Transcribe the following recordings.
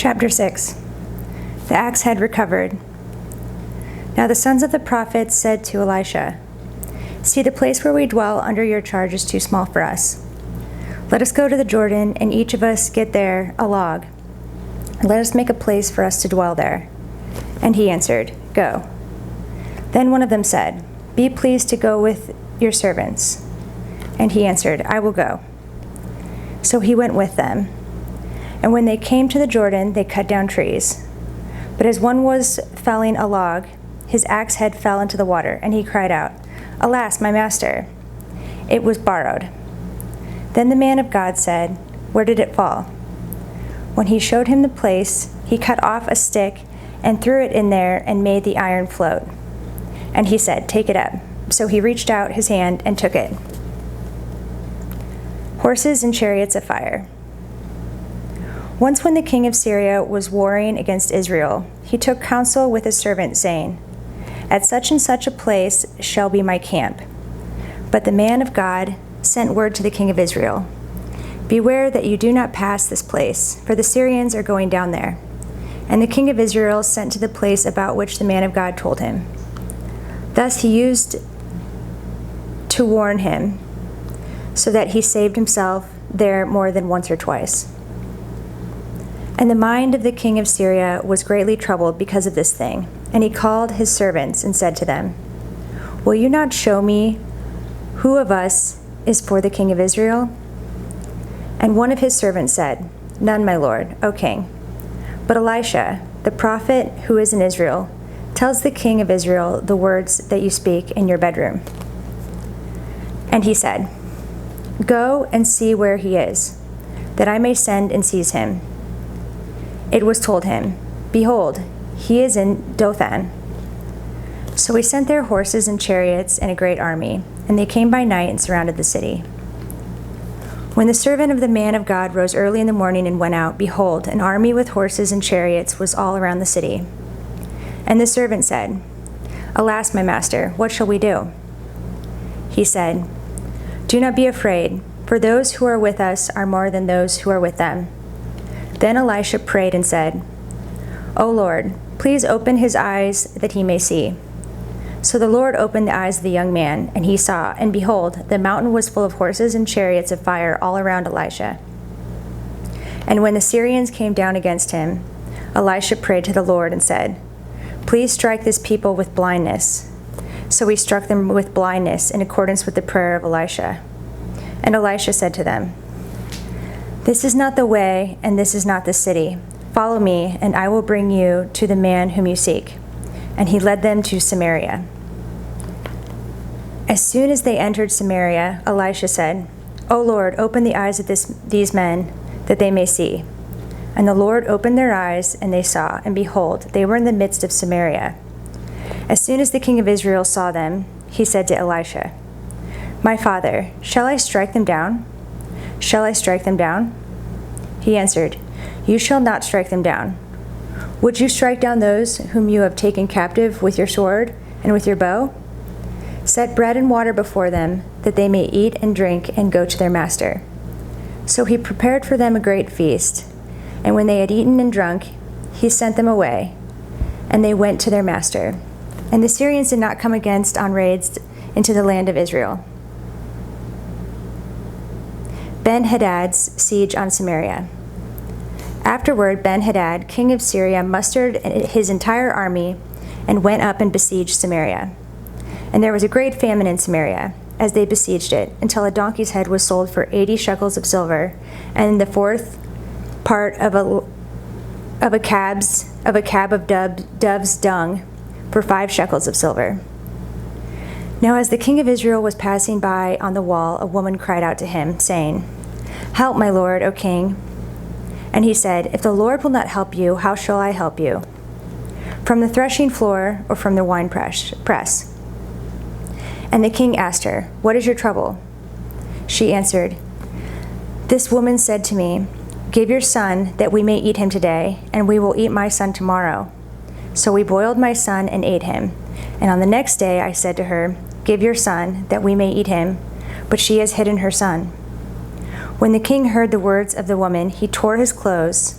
Chapter 6. The Axhead recovered. Now the sons of the prophets said to Elisha, "See, the place where we dwell under your charge is too small for us. Let us go to the Jordan, and each of us get there a log. Let us make a place for us to dwell there." And he answered, "Go." Then one of them said, "Be pleased to go with your servants." And he answered, "I will go." So he went with them. And when they came to the Jordan, they cut down trees. But as one was felling a log, his axe head fell into the water, and he cried out, "Alas, my master! It was borrowed." Then the man of God said, "Where did it fall?" When he showed him the place, he cut off a stick and threw it in there and made the iron float. And he said, "Take it up." So he reached out his hand and took it. Horses and chariots of fire. Once when the king of Syria was warring against Israel, he took counsel with his servant, saying, "At such and such a place shall be my camp." But the man of God sent word to the king of Israel, "Beware that you do not pass this place, for the Syrians are going down there." And the king of Israel sent to the place about which the man of God told him. Thus he used to warn him, so that he saved himself there more than once or twice. And the mind of the king of Syria was greatly troubled because of this thing. And he called his servants and said to them, "Will you not show me who of us is for the king of Israel?" And one of his servants said, "None, my lord, O king. But Elisha, the prophet who is in Israel, tells the king of Israel the words that you speak in your bedroom." And he said, "Go and see where he is, that I may send and seize him." It was told him, "Behold, he is in Dothan." So he sent their horses and chariots and a great army, and they came by night and surrounded the city. When the servant of the man of God rose early in the morning and went out, behold, an army with horses and chariots was all around the city. And the servant said, "Alas, my master, what shall we do?" He said, "Do not be afraid, for those who are with us are more than those who are with them." Then Elisha prayed and said, "O Lord, please open his eyes that he may see." So the Lord opened the eyes of the young man, and he saw, and behold, the mountain was full of horses and chariots of fire all around Elisha. And when the Syrians came down against him, Elisha prayed to the Lord and said, "Please strike this people with blindness." So he struck them with blindness in accordance with the prayer of Elisha. And Elisha said to them, "This is not the way, and this is not the city. Follow me, and I will bring you to the man whom you seek." And he led them to Samaria. As soon as they entered Samaria, Elisha said, "O Lord, open the eyes of these men, that they may see." And the Lord opened their eyes, and they saw, and behold, they were in the midst of Samaria. As soon as the king of Israel saw them, he said to Elisha, "My father, shall I strike them down? Shall I strike them down?" He answered, "You shall not strike them down. Would you strike down those whom you have taken captive with your sword and with your bow? Set bread and water before them, that they may eat and drink and go to their master." So he prepared for them a great feast, and when they had eaten and drunk, he sent them away, and they went to their master. And the Syrians did not come against on raids into the land of Israel. Ben-Hadad's siege on Samaria. Afterward, Ben-Hadad, king of Syria, mustered his entire army and went up and besieged Samaria. And there was a great famine in Samaria, as they besieged it, until a donkey's head was sold for 80 shekels of silver, and the fourth part of a cab of dove's dung for 5 shekels of silver. Now as the king of Israel was passing by on the wall, a woman cried out to him, saying, "Help, my lord, O king." And he said, "If the Lord will not help you, how shall I help you? From the threshing floor or from the wine press?" And the king asked her, "What is your trouble?" She answered, "This woman said to me, 'Give your son, that we may eat him today, and we will eat my son tomorrow.' So we boiled my son and ate him. And on the next day I said to her, 'Give your son, that we may eat him,' but she has hidden her son." When the king heard the words of the woman, he tore his clothes.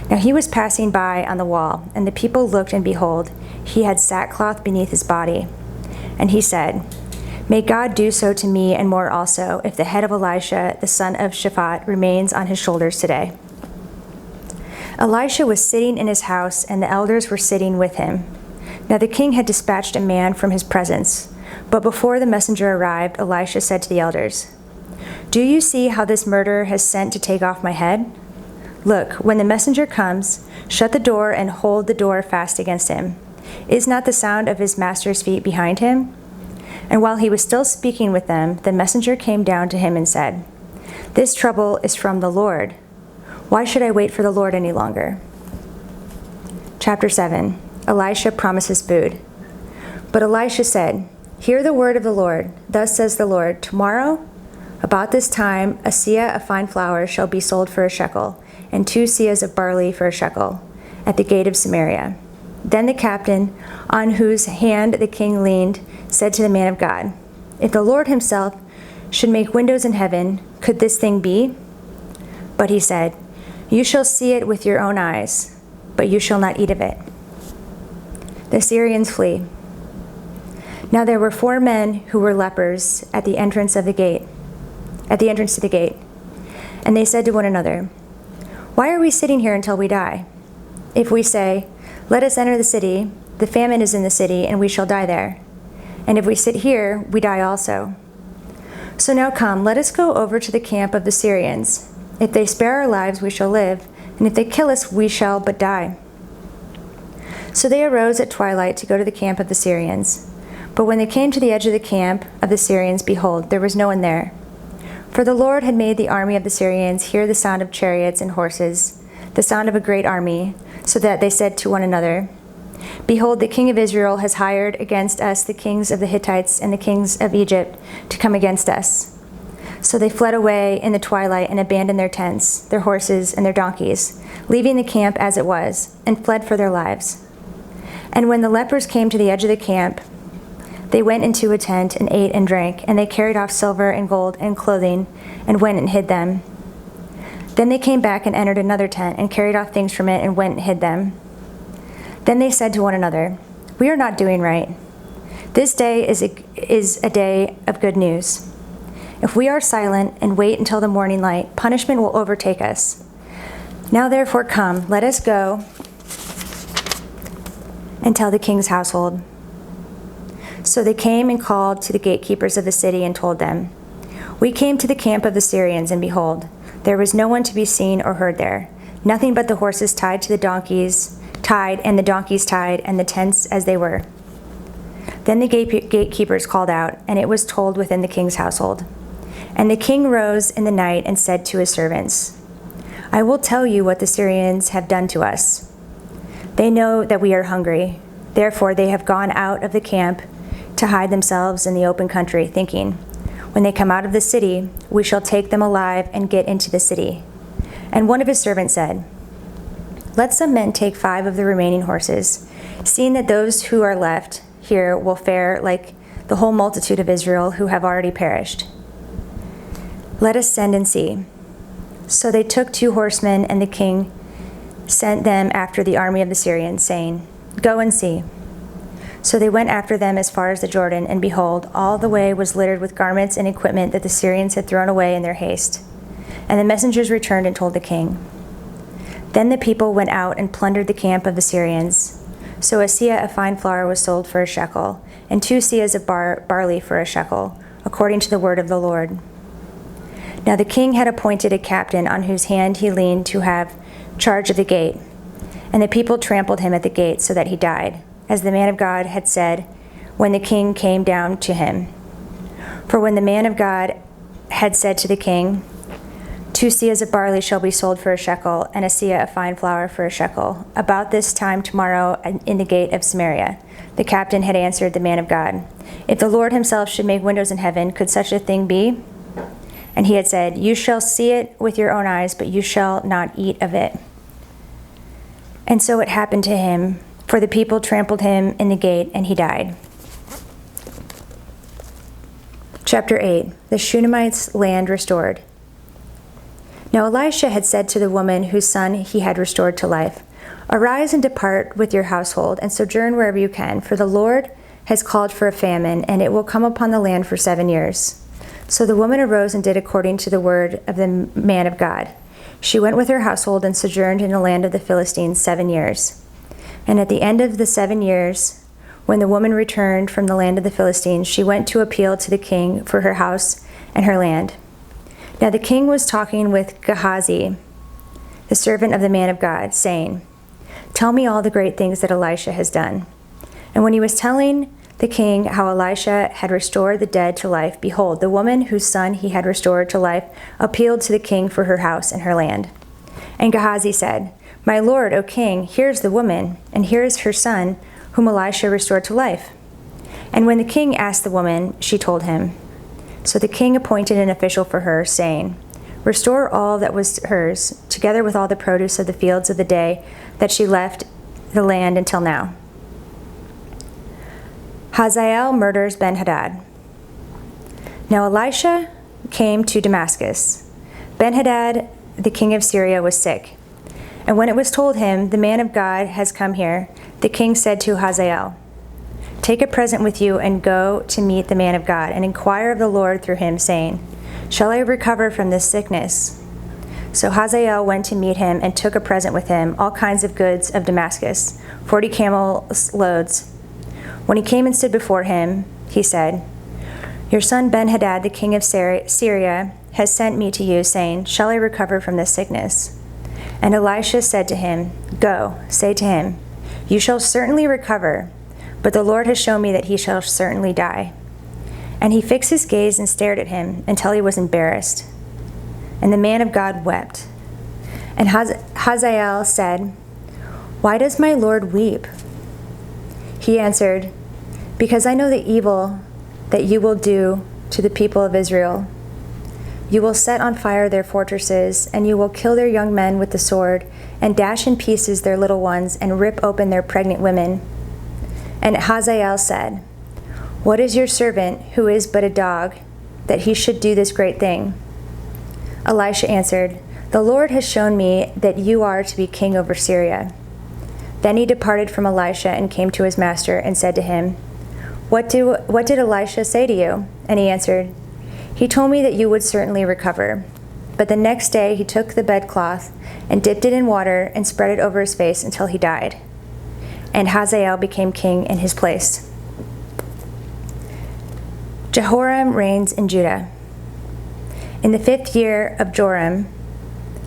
Now he was passing by on the wall, and the people looked, and behold, he had sackcloth beneath his body. And he said, May God do so to me and more also, if the head of Elisha, the son of Shaphat, remains on his shoulders today. Elisha was sitting in his house, and the elders were sitting with him. Now the king had dispatched a man from his presence. But before the messenger arrived, Elisha said to the elders, Do you see how this murderer has sent to take off my head? Look, when the messenger comes, shut the door and hold the door fast against him. Is not the sound of his master's feet behind him? And while he was still speaking with them, the messenger came down to him and said, This trouble is from the Lord. Why should I wait for the Lord any longer? Chapter 7. Elisha promises food. But Elisha said, Hear the word of the Lord. Thus says the Lord, Tomorrow, about this time, a seah of fine flour shall be sold for a shekel, and 2 seahs of barley for a shekel, at the gate of Samaria. Then the captain, on whose hand the king leaned, said to the man of God, If the Lord himself should make windows in heaven, could this thing be? But he said, You shall see it with your own eyes, but you shall not eat of it. The Syrians flee. Now there were 4 men who were lepers at the entrance to the gate. And they said to one another, Why are we sitting here until we die? If we say, Let us enter the city, the famine is in the city, and we shall die there. And if we sit here, we die also. So now come, let us go over to the camp of the Syrians. If they spare our lives, we shall live, and if they kill us, we shall but die. So they arose at twilight to go to the camp of the Syrians. But when they came to the edge of the camp of the Syrians, behold, there was no one there. For the Lord had made the army of the Syrians hear the sound of chariots and horses, the sound of a great army, so that they said to one another, Behold, the king of Israel has hired against us the kings of the Hittites and the kings of Egypt to come against us. So they fled away in the twilight and abandoned their tents, their horses, and their donkeys, leaving the camp as it was, and fled for their lives. And when the lepers came to the edge of the camp, they went into a tent and ate and drank, and they carried off silver and gold and clothing and went and hid them. Then they came back and entered another tent and carried off things from it and went and hid them. Then they said to one another, We are not doing right. This day is a day of good news. If we are silent and wait until the morning light, punishment will overtake us. Now therefore come, let us go and tell the king's household. So they came and called to the gatekeepers of the city and told them, We came to the camp of the Syrians, and behold, there was no one to be seen or heard there, nothing but the horses tied to the donkeys, and the donkeys tied, and the tents as they were. Then the gatekeepers called out, and it was told within the king's household. And the king rose in the night and said to his servants, I will tell you what the Syrians have done to us. They know that we are hungry. Therefore they have gone out of the camp to hide themselves in the open country, thinking, When they come out of the city, we shall take them alive and get into the city. And one of his servants said, Let some men take 5 of the remaining horses, seeing that those who are left here will fare like the whole multitude of Israel who have already perished. Let us send and see. So they took 2 horsemen, and the king sent them after the army of the Syrians, saying, Go and see. So they went after them as far as the Jordan, and behold, all the way was littered with garments and equipment that the Syrians had thrown away in their haste. And the messengers returned and told the king. Then the people went out and plundered the camp of the Syrians. So a seah of fine flour was sold for a shekel, and 2 seahs of barley for a shekel, according to the word of the Lord. Now the king had appointed a captain on whose hand he leaned to have charge of the gate. And the people trampled him at the gate so that he died, as the man of God had said when the king came down to him. For when the man of God had said to the king, 2 seahs of barley shall be sold for a shekel, and a seah of fine flour for a shekel, about this time tomorrow in the gate of Samaria, the captain had answered the man of God, If the Lord himself should make windows in heaven, could such a thing be? And he had said, You shall see it with your own eyes, but you shall not eat of it. And so it happened to him, for the people trampled him in the gate, and he died. Chapter 8. The Shunammite's land restored. Now Elisha had said to the woman whose son he had restored to life, "Arise and depart with your household, and sojourn wherever you can, for the Lord has called for a famine, and it will come upon the land for 7 years." So the woman arose and did according to the word of the man of God. She went with her household and sojourned in the land of the Philistines 7 years. And at the end of the 7 years, when the woman returned from the land of the Philistines, she went to appeal to the king for her house and her land. Now the king was talking with Gehazi, the servant of the man of God, saying, "Tell me all the great things that Elisha has done." And when he was telling the king how Elisha had restored the dead to life, behold, the woman whose son he had restored to life appealed to the king for her house and her land. And Gehazi said, "My lord, O king, here's the woman, and here is her son, whom Elisha restored to life." And when the king asked the woman, she told him. So the king appointed an official for her, saying, "Restore all that was hers, together with all the produce of the fields of the day that she left the land until now." Hazael murders Ben-Hadad. Now Elisha came to Damascus. Ben-Hadad, the king of Syria, was sick. And when it was told him, "The man of God has come here," the king said to Hazael, "Take a present with you and go to meet the man of God, and inquire of the Lord through him, saying, 'Shall I recover from this sickness?'" So Hazael went to meet him and took a present with him, all kinds of goods of Damascus, 40 camels' loads. When he came and stood before him, he said, "Your son Ben-Hadad, the king of Syria, has sent me to you, saying, 'Shall I recover from this sickness?' And Elisha said to him, 'Go, say to him, you shall certainly recover, but the Lord has shown me that he shall certainly die.' And he fixed his gaze and stared at him until he was embarrassed. And the man of God wept. And Hazael said, 'Why does my Lord weep?' He answered, 'Because I know the evil that you will do to the people of Israel. You will set on fire their fortresses, and you will kill their young men with the sword, and dash in pieces their little ones, and rip open their pregnant women.' And Hazael said, 'What is your servant, who is but a dog, that he should do this great thing?' Elisha answered, 'The Lord has shown me that you are to be king over Syria.' Then he departed from Elisha and came to his master and said to him, What did Elisha say to you?" And he answered, "He told me that you would certainly recover." But the next day he took the bedcloth and dipped it in water and spread it over his face until he died. And Hazael became king in his place. Jehoram reigns in Judah. In the 5th year of Joram,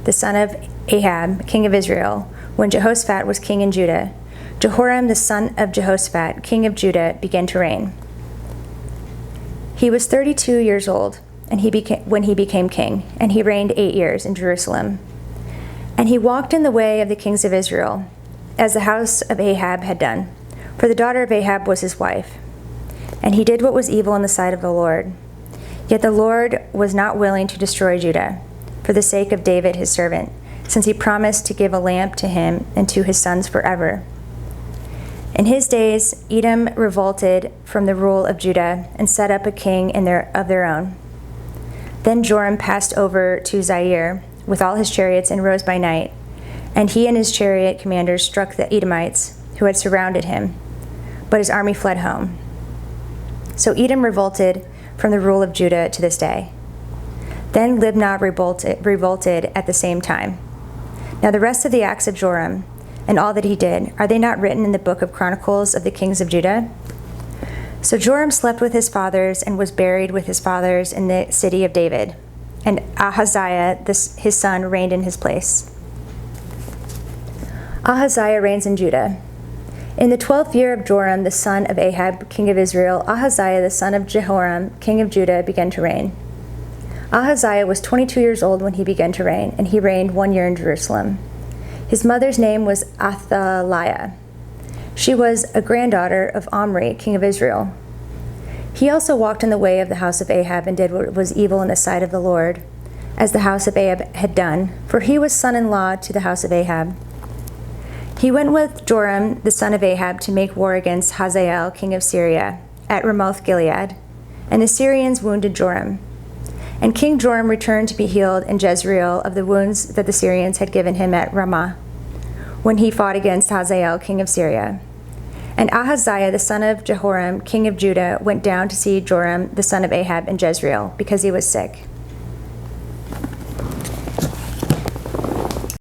the son of Ahab, king of Israel, when Jehoshaphat was king in Judah, Jehoram, the son of Jehoshaphat, king of Judah, began to reign. He was 32 years old when he became king, and he reigned 8 years in Jerusalem. And he walked in the way of the kings of Israel, as the house of Ahab had done, for the daughter of Ahab was his wife. And he did what was evil in the sight of the Lord. Yet the Lord was not willing to destroy Judah, for the sake of David his servant, since he promised to give a lamp to him and to his sons forever. In his days, Edom revolted from the rule of Judah and set up a king of their own. Then Joram passed over to Zair with all his chariots and rose by night, and he and his chariot commanders struck the Edomites who had surrounded him, but his army fled home. So Edom revolted from the rule of Judah to this day. Then Libnah revolted at the same time. Now the rest of the acts of Joram and all that he did, are they not written in the book of Chronicles of the kings of Judah? So Joram slept with his fathers and was buried with his fathers in the city of David, and Ahaziah, his son, reigned in his place. Ahaziah reigns in Judah. In the 12th year of Joram, the son of Ahab, king of Israel, Ahaziah, the son of Jehoram, king of Judah, began to reign. Ahaziah was 22 years old when he began to reign, and he reigned 1 year in Jerusalem. His mother's name was Athaliah. She was a granddaughter of Omri, king of Israel. He also walked in the way of the house of Ahab and did what was evil in the sight of the Lord, as the house of Ahab had done, for he was son-in-law to the house of Ahab. He went with Joram, the son of Ahab, to make war against Hazael, king of Syria, at Ramoth Gilead, and the Syrians wounded Joram. And King Joram returned to be healed in Jezreel of the wounds that the Syrians had given him at Ramah, when he fought against Hazael, king of Syria. And Ahaziah, the son of Jehoram, king of Judah, went down to see Joram, the son of Ahab, in Jezreel, because he was sick.